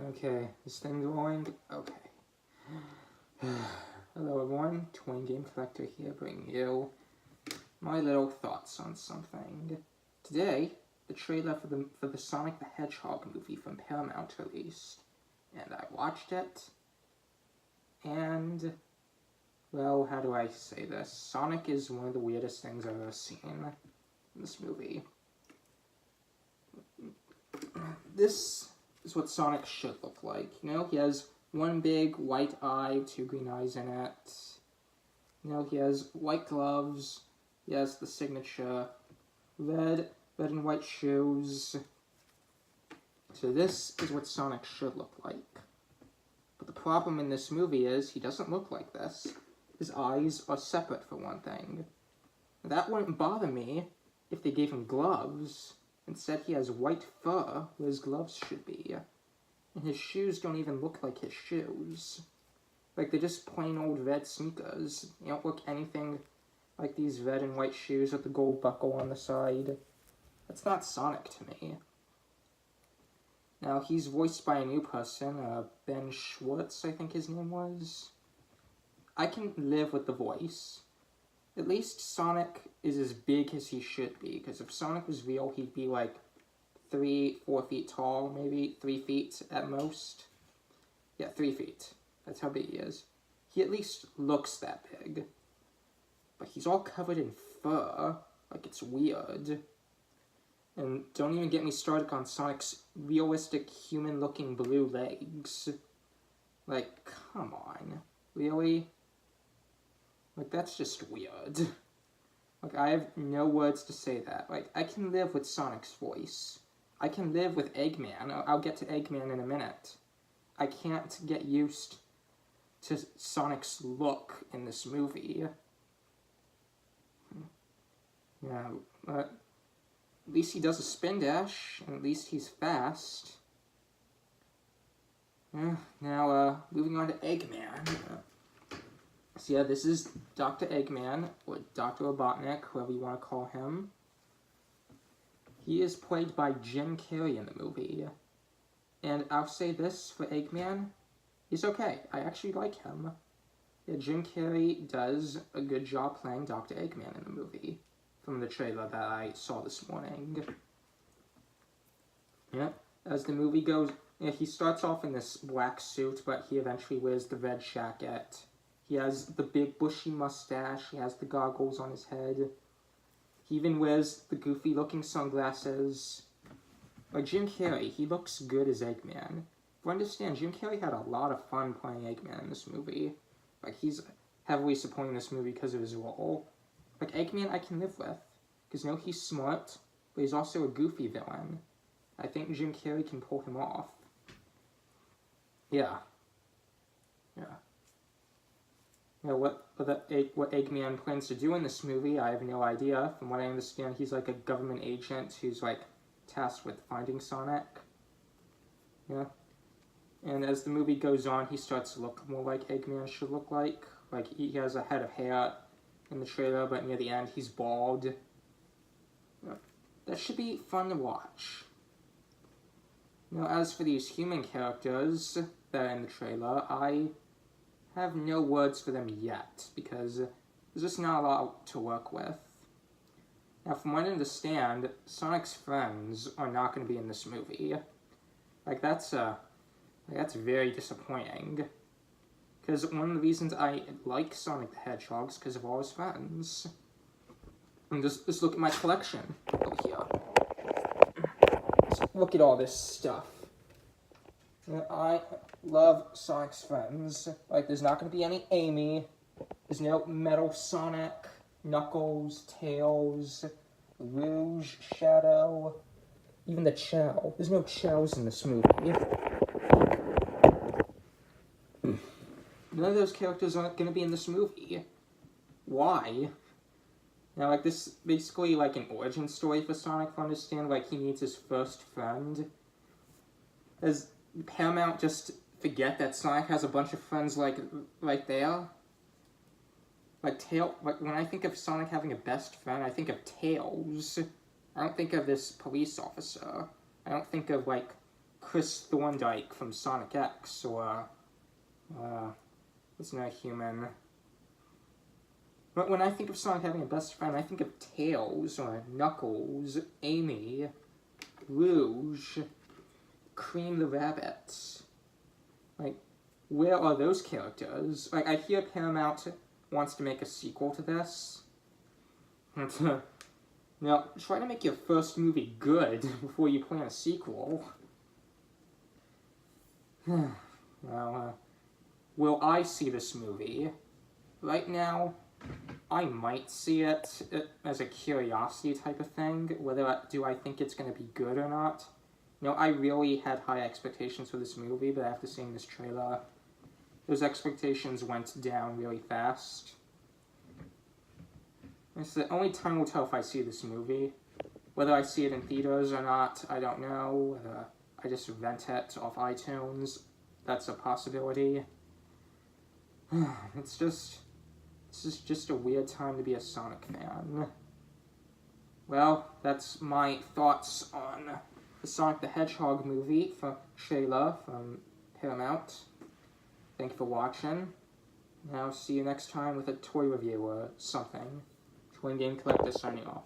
Okay, this thing going? Okay. Hello everyone, Twin Game Collector here, bringing you my little thoughts on something. Today, the trailer for the Sonic the Hedgehog movie from Paramount released, and I watched it, and, well, how do I say this? Sonic is one of the weirdest things I've ever seen in this movie. This is what Sonic should look like. You know, he has one big white eye, two green eyes in it. You know, he has white gloves. He has the signature red and white shoes. So this is what Sonic should look like. But the problem in this movie is he doesn't look like this. His eyes are separate, for one thing. That wouldn't bother me if they gave him gloves. Instead, he has white fur where his gloves should be. And his shoes don't even look like his shoes. Like, they're just plain old red sneakers. They don't look anything like these red and white shoes with the gold buckle on the side. That's not Sonic to me. Now, he's voiced by a new person, Ben Schwartz, I think his name was. I can live with the voice. At least Sonic is as big as he should be, because if Sonic was real, he'd be like 3-4 feet tall, maybe 3 feet at most. Yeah, 3 feet. That's how big he is. He at least looks that big. But he's all covered in fur, like it's weird. And don't even get me started on Sonic's realistic human-looking blue legs. Like, come on. Really? Like, that's just weird. Like, I have no words to say that. Like, I can live with Sonic's voice. I can live with Eggman. I'll get to Eggman in a minute. I can't get used to Sonic's look in this movie. Yeah, but at least he does a spin dash, and at least he's fast. Now, moving on to Eggman. So yeah, this is Dr. Eggman, or Dr. Robotnik, whoever you want to call him. He is played by Jim Carrey in the movie. And I'll say this for Eggman, he's okay. I actually like him. Yeah, Jim Carrey does a good job playing Dr. Eggman in the movie, from the trailer that I saw this morning. Yeah, as the movie goes, yeah, he starts off in this black suit, but he eventually wears the red jacket. He has the big bushy mustache, he has the goggles on his head. He even wears the goofy looking sunglasses. Like Jim Carrey, he looks good as Eggman. But understand, Jim Carrey had a lot of fun playing Eggman in this movie. Like, he's heavily supporting this movie because of his role. Like, Eggman I can live with. Because, you know, he's smart, but he's also a goofy villain. I think Jim Carrey can pull him off. Yeah. You know, what Eggman plans to do in this movie, I have no idea. From what I understand, he's like a government agent who's like tasked with finding Sonic. Yeah. And as the movie goes on, he starts to look more like Eggman should look like. Like, he has a head of hair in the trailer, but near the end, he's bald. Yeah. That should be fun to watch. Now, as for these human characters that are in the trailer, I have no words for them yet, because there's just not a lot to work with. Now, from what I understand, Sonic's friends are not going to be in this movie. Like, that's very disappointing. Because one of the reasons I like Sonic the Hedgehog is because of all his friends. And just look at my collection over here. Just look at all this stuff. I love Sonic's friends. Like, there's not going to be any Amy. There's no Metal Sonic, Knuckles, Tails, Rouge, Shadow, even the Chow. There's no Chows in this movie. None of those characters aren't going to be in this movie. Why? Now, like, this basically like an origin story for Sonic, to understand. Like, he needs his first friend. Does Paramount just forget that Sonic has a bunch of friends like right there? Like, when I think of Sonic having a best friend, I think of Tails. I don't think of this police officer. I don't think of, like, Chris Thorndike from Sonic X, or it's not human. But when I think of Sonic having a best friend, I think of Tails, or Knuckles, Amy, Rouge, Cream the Rabbit. Like, where are those characters? Like, I hear Paramount wants to make a sequel to this. Now, try to make your first movie good before you plan a sequel. Well, will I see this movie? Right now, I might see it as a curiosity type of thing. Whether do I think it's going to be good or not. You know, I really had high expectations for this movie, but after seeing this trailer, those expectations went down really fast. It's the only time will tell if I see this movie. Whether I see it in theaters or not, I don't know. Whether I just rent it off iTunes, that's a possibility. This is just a weird time to be a Sonic fan. Well, that's my thoughts on the Sonic the Hedgehog movie for Shayla from Paramount. Thank you for watching. Now see you next time with a toy review or something. Twin Game Collector signing off.